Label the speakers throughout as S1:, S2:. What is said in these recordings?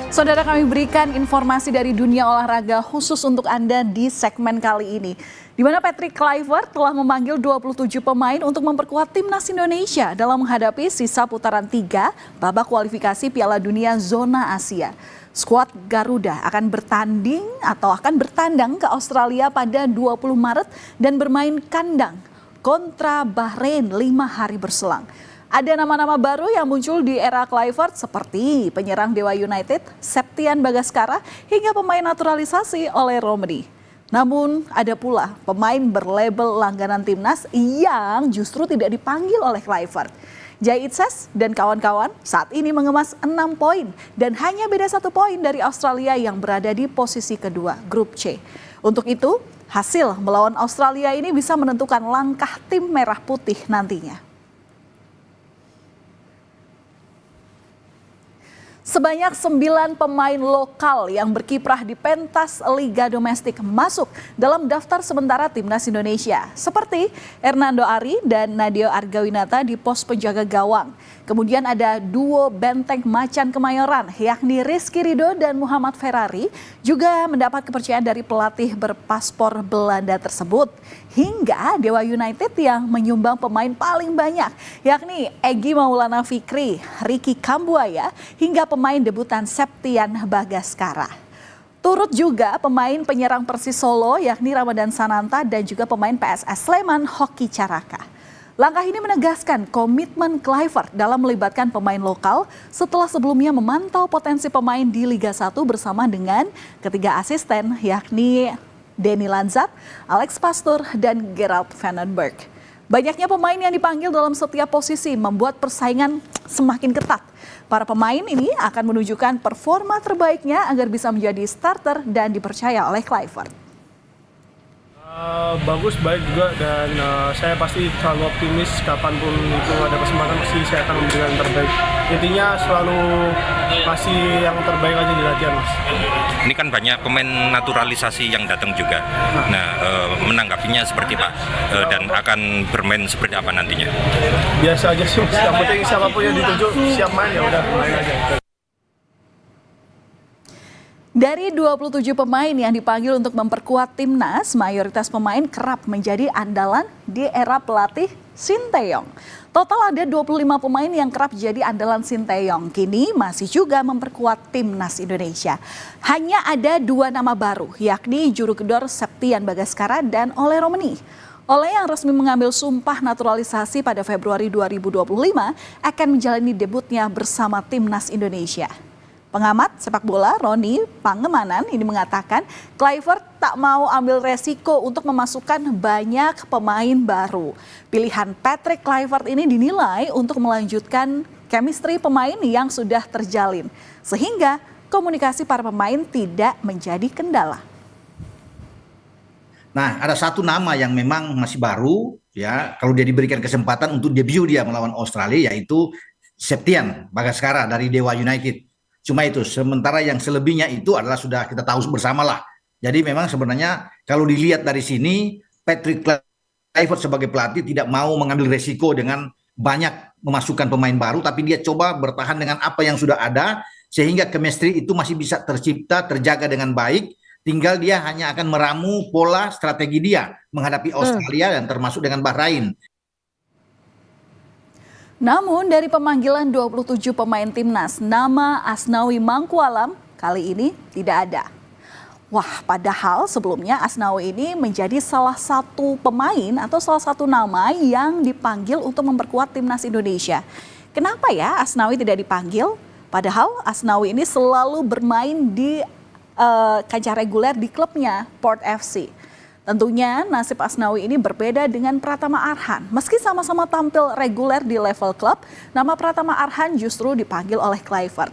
S1: Saudara, kami berikan informasi dari dunia olahraga khusus untuk Anda di segmen kali ini. Di mana Patrick Kluivert telah memanggil 27 pemain untuk memperkuat timnas Indonesia dalam menghadapi sisa putaran 3 babak kualifikasi Piala Dunia Zona Asia. Skuad Garuda akan bertandang ke Australia pada 20 Maret dan bermain kandang kontra Bahrain 5 hari berselang. Ada nama-nama baru yang muncul di era Kluivert seperti penyerang Dewa United, Septian Bagaskara, hingga pemain naturalisasi oleh Romani. Namun ada pula pemain berlabel langganan timnas yang justru tidak dipanggil oleh Kluivert. Jai Itses dan kawan-kawan saat ini mengemas 6 poin dan hanya beda 1 poin dari Australia yang berada di posisi kedua grup C. Untuk itu, hasil melawan Australia ini bisa menentukan langkah tim merah putih nantinya. Sebanyak 9 pemain lokal yang berkiprah di pentas Liga Domestik masuk dalam daftar sementara timnas Indonesia. Seperti Hernando Ari dan Nadeo Argawinata di pos penjaga gawang. Kemudian ada duo benteng macan Kemayoran yakni Rizky Ridho dan Muhammad Ferrari juga mendapat kepercayaan dari pelatih berpaspor Belanda tersebut. Hingga Dewa United yang menyumbang pemain paling banyak yakni Egy Maulana Fikri, Ricky Kambuaya hingga pemain debutan Septian Bagaskara. Turut juga pemain penyerang Persis Solo yakni Ramadan Sananta dan juga pemain PSS Sleman Hoki Caraka. Langkah ini menegaskan komitmen Kluivert dalam melibatkan pemain lokal setelah sebelumnya memantau potensi pemain di Liga 1 bersama dengan ketiga asisten yakni Denny Lanzat, Alex Pastoor, dan Gerald Vandenberg. Banyaknya pemain yang dipanggil dalam setiap posisi membuat persaingan semakin ketat. Para pemain ini akan menunjukkan performa terbaiknya agar bisa menjadi starter dan dipercaya oleh Kluivert.
S2: Bagus, baik juga, dan saya pasti selalu optimis kapanpun itu ada kesempatan pasti saya akan memberikan yang terbaik. Intinya selalu kasih yang terbaik aja di latihan, Mas.
S3: Ini kan banyak pemain naturalisasi yang datang juga. Nah, menanggapinya seperti Pak dan akan bermain seperti apa nantinya?
S2: Biasa aja sih, yang penting siapapun yang dituju siap main, ya udah main aja.
S1: Dari 27 pemain yang dipanggil untuk memperkuat timnas, mayoritas pemain kerap menjadi andalan di era pelatih Sinteyong. Total ada 25 pemain yang kerap jadi andalan Sinteyong. Kini masih juga memperkuat timnas Indonesia. Hanya ada 2 nama baru, yakni juru gedor Septian Bagaskara dan Ole Romani. Ole yang resmi mengambil sumpah naturalisasi pada Februari 2025 akan menjalani debutnya bersama timnas Indonesia. Pengamat sepak bola Roni Pangemanan ini mengatakan Kluivert tak mau ambil resiko untuk memasukkan banyak pemain baru. Pilihan Patrick Kluivert ini dinilai untuk melanjutkan chemistry pemain yang sudah terjalin. Sehingga komunikasi para pemain tidak menjadi kendala.
S4: Nah, ada 1 nama yang memang masih baru, ya, kalau dia diberikan kesempatan untuk debut dia melawan Australia, yaitu Septian Bagaskara dari Dewa United. Cuma itu, sementara yang selebihnya itu adalah sudah kita tahu bersama lah. Jadi memang sebenarnya kalau dilihat dari sini, Patrick Kluivert sebagai pelatih tidak mau mengambil resiko dengan banyak memasukkan pemain baru, tapi dia coba bertahan dengan apa yang sudah ada, sehingga chemistry itu masih bisa tercipta, terjaga dengan baik. Tinggal dia hanya akan meramu pola strategi dia menghadapi Australia dan termasuk dengan Bahrain.
S1: Namun dari pemanggilan 27 pemain timnas, nama Asnawi Mangkualam kali ini tidak ada. Wah, padahal sebelumnya Asnawi ini menjadi salah satu pemain atau salah satu nama yang dipanggil untuk memperkuat timnas Indonesia. Kenapa ya Asnawi tidak dipanggil? Padahal Asnawi ini selalu bermain di kancah reguler di klubnya Port FC. Tentunya nasib Asnawi ini berbeda dengan Pratama Arhan. Meski sama-sama tampil reguler di level klub, nama Pratama Arhan justru dipanggil oleh Kluivert.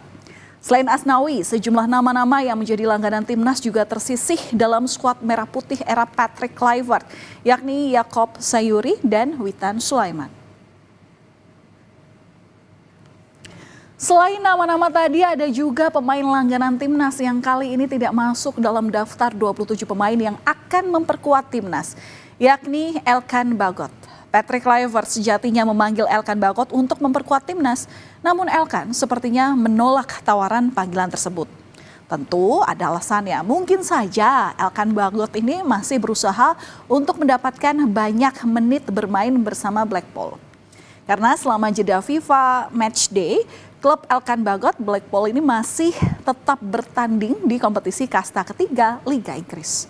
S1: Selain Asnawi, sejumlah nama-nama yang menjadi langganan timnas juga tersisih dalam skuad merah putih era Patrick Kluivert, yakni Yaakob Sayuri dan Witan Sulaiman. Selain nama-nama tadi, ada juga pemain langganan timnas yang kali ini tidak masuk dalam daftar 27 pemain yang akan memperkuat timnas, yakni Elkan Bagot. Patrick Kluivert sejatinya memanggil Elkan Bagot untuk memperkuat timnas, namun Elkan sepertinya menolak tawaran panggilan tersebut. Tentu ada alasannya. Mungkin saja Elkan Bagot ini masih berusaha untuk mendapatkan banyak menit bermain bersama Blackpool. Karena selama jeda FIFA Matchday, klub Elkan Bagot Blackpool ini masih tetap bertanding di kompetisi kasta ketiga Liga Inggris.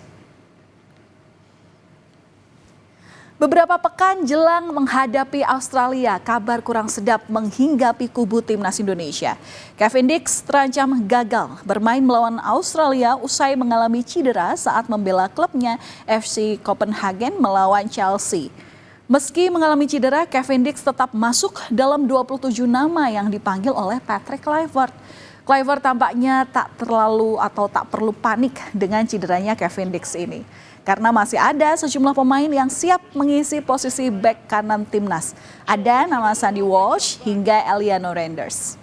S1: Beberapa pekan jelang menghadapi Australia, kabar kurang sedap menghinggapi kubu timnas Indonesia. Kevin Dix terancam gagal bermain melawan Australia usai mengalami cedera saat membela klubnya FC Copenhagen melawan Chelsea. Meski mengalami cedera, Kevin Dix tetap masuk dalam 27 nama yang dipanggil oleh Patrick Kluivert. Kluivert tampaknya tak perlu panik dengan cederanya Kevin Dix ini. Karena masih ada sejumlah pemain yang siap mengisi posisi bek kanan timnas. Ada nama Sandy Walsh hingga Eliano Renders.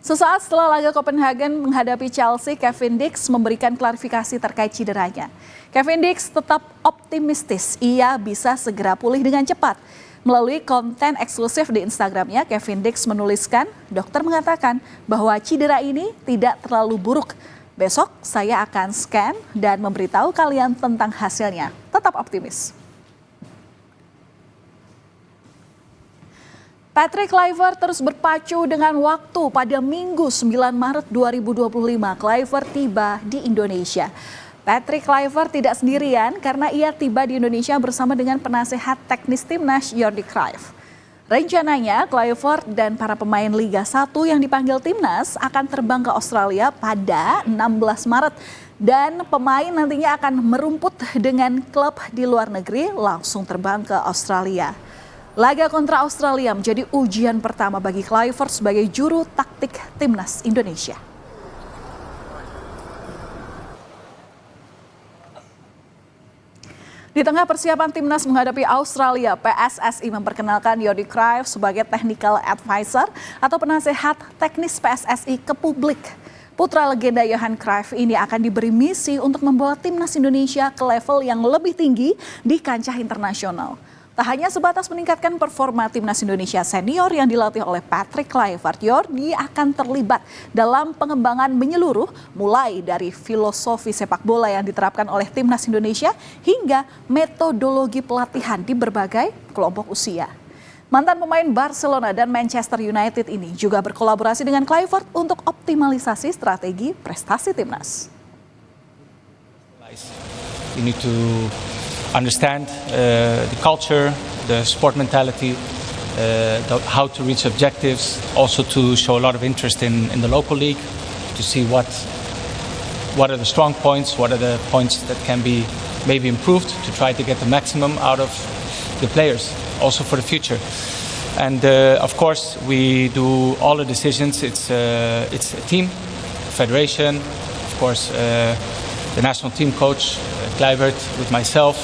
S1: Sesaat setelah laga Copenhagen menghadapi Chelsea, Kevin Dix memberikan klarifikasi terkait cederanya. Kevin Dix tetap optimistis ia bisa segera pulih dengan cepat. Melalui konten eksklusif di Instagramnya, Kevin Dix menuliskan, dokter mengatakan bahwa cedera ini tidak terlalu buruk. Besok saya akan scan dan memberitahu kalian tentang hasilnya. Tetap optimis. Patrick Kluivert terus berpacu dengan waktu. Pada Minggu 9 Maret 2025, Kluivert tiba di Indonesia. Patrick Kluivert tidak sendirian karena ia tiba di Indonesia bersama dengan penasehat teknis timnas Jordi Cruijff. Rencananya Kluivert dan para pemain Liga 1 yang dipanggil timnas akan terbang ke Australia pada 16 Maret. Dan pemain nantinya akan merumput dengan klub di luar negeri langsung terbang ke Australia. Laga kontra Australia menjadi ujian pertama bagi Kluivert sebagai juru taktik timnas Indonesia. Di tengah persiapan timnas menghadapi Australia, PSSI memperkenalkan Jordi Cruijff sebagai technical advisor atau penasehat teknis PSSI ke publik. Putra legenda Johan Cruyff ini akan diberi misi untuk membawa timnas Indonesia ke level yang lebih tinggi di kancah internasional. Tak hanya sebatas meningkatkan performa timnas Indonesia senior yang dilatih oleh Patrick Kluivert, Jordi akan terlibat dalam pengembangan menyeluruh mulai dari filosofi sepak bola yang diterapkan oleh timnas Indonesia hingga metodologi pelatihan di berbagai kelompok usia. Mantan pemain Barcelona dan Manchester United ini juga berkolaborasi dengan Kluivert untuk optimalisasi strategi prestasi timnas.
S5: You need to understand the culture, the sport mentality, how to reach objectives, also to show a lot of interest in the local league, to see what are the strong points, what are the points that can be maybe improved, to try to get the maximum out of the players, also for the future. And of course, we do all the decisions. It's a team, federation, of course, the national team coach, Kluivert, with myself.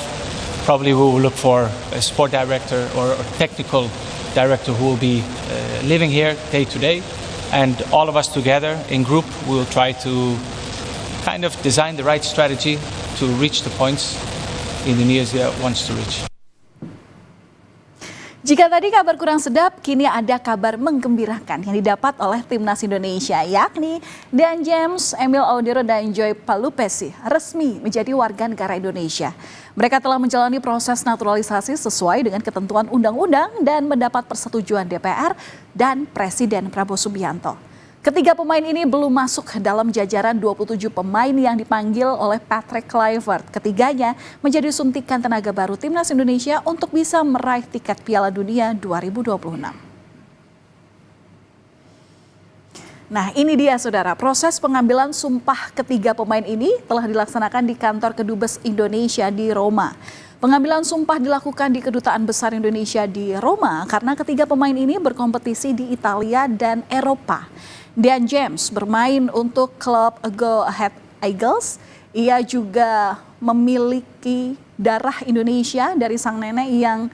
S5: Probably we will look for a sport director or a technical director who will be living here day to day. And all of us together in group, we will try to kind of design the right strategy to reach the points Indonesia wants to reach.
S1: Jika tadi kabar kurang sedap, kini ada kabar menggembirakan yang didapat oleh timnas Indonesia, yakni Dan James, Emil Audero, dan Joy Palupesi resmi menjadi warga negara Indonesia. Mereka telah menjalani proses naturalisasi sesuai dengan ketentuan undang-undang dan mendapat persetujuan DPR dan Presiden Prabowo Subianto. Ketiga pemain ini belum masuk dalam jajaran 27 pemain yang dipanggil oleh Patrick Kluivert. Ketiganya menjadi suntikan tenaga baru timnas Indonesia untuk bisa meraih tiket Piala Dunia 2026. Nah, ini dia saudara, proses pengambilan sumpah ketiga pemain ini telah dilaksanakan di kantor Kedubes Indonesia di Roma. Pengambilan sumpah dilakukan di Kedutaan Besar Indonesia di Roma karena ketiga pemain ini berkompetisi di Italia dan Eropa. Dan James bermain untuk klub Go Ahead Eagles. Ia juga memiliki darah Indonesia dari sang nenek yang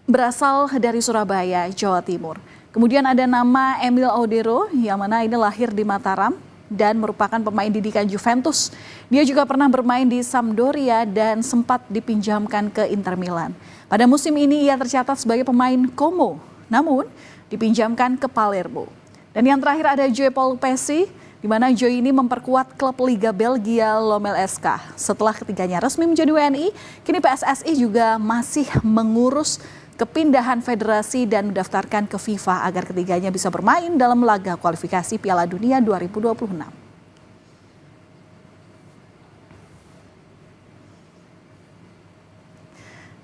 S1: berasal dari Surabaya, Jawa Timur. Kemudian ada nama Emil Audero yang mana ini lahir di Mataram dan merupakan pemain didikan Juventus. Dia juga pernah bermain di Sampdoria dan sempat dipinjamkan ke Inter Milan. Pada musim ini ia tercatat sebagai pemain Como, namun dipinjamkan ke Palermo. Dan yang terakhir ada Joe Paul Pesci, di mana Joe ini memperkuat klub Liga Belgia Lommel SK. Setelah ketiganya resmi menjadi WNI, kini PSSI juga masih mengurus kepindahan federasi dan mendaftarkan ke FIFA agar ketiganya bisa bermain dalam laga kualifikasi Piala Dunia 2026.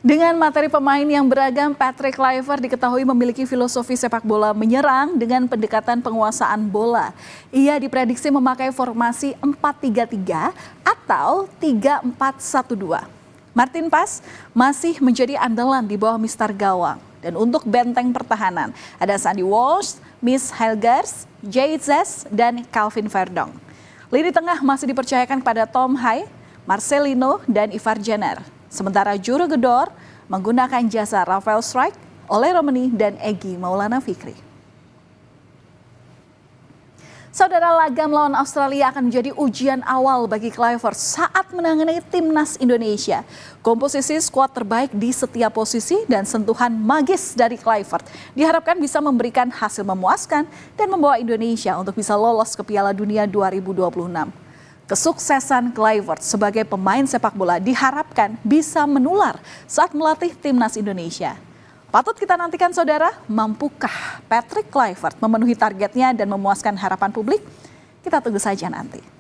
S1: Dengan materi pemain yang beragam, Patrick Kluivert diketahui memiliki filosofi sepak bola menyerang dengan pendekatan penguasaan bola. Ia diprediksi memakai formasi 4-3-3 atau 3-4-1-2. Martin Paes masih menjadi andalan di bawah Mister Gawang. Dan untuk benteng pertahanan, ada Sandy Walsh, Miss Helgers, Jay Zes, dan Calvin Verdong. Lini tengah masih dipercayakan kepada Tom Hai, Marcelino, dan Ivar Jenner. Sementara juru gedor menggunakan jasa Rafael Struijk, Ole Romani, dan Egy Maulana Fikri. Saudara, laga melawan Australia akan menjadi ujian awal bagi Kluivert saat menangani timnas Indonesia. Komposisi skuad terbaik di setiap posisi dan sentuhan magis dari Kluivert diharapkan bisa memberikan hasil memuaskan dan membawa Indonesia untuk bisa lolos ke Piala Dunia 2026. Kesuksesan Kluivert sebagai pemain sepak bola diharapkan bisa menular saat melatih timnas Indonesia. Patut kita nantikan saudara, mampukah Patrick Kluivert memenuhi targetnya dan memuaskan harapan publik? Kita tunggu saja nanti.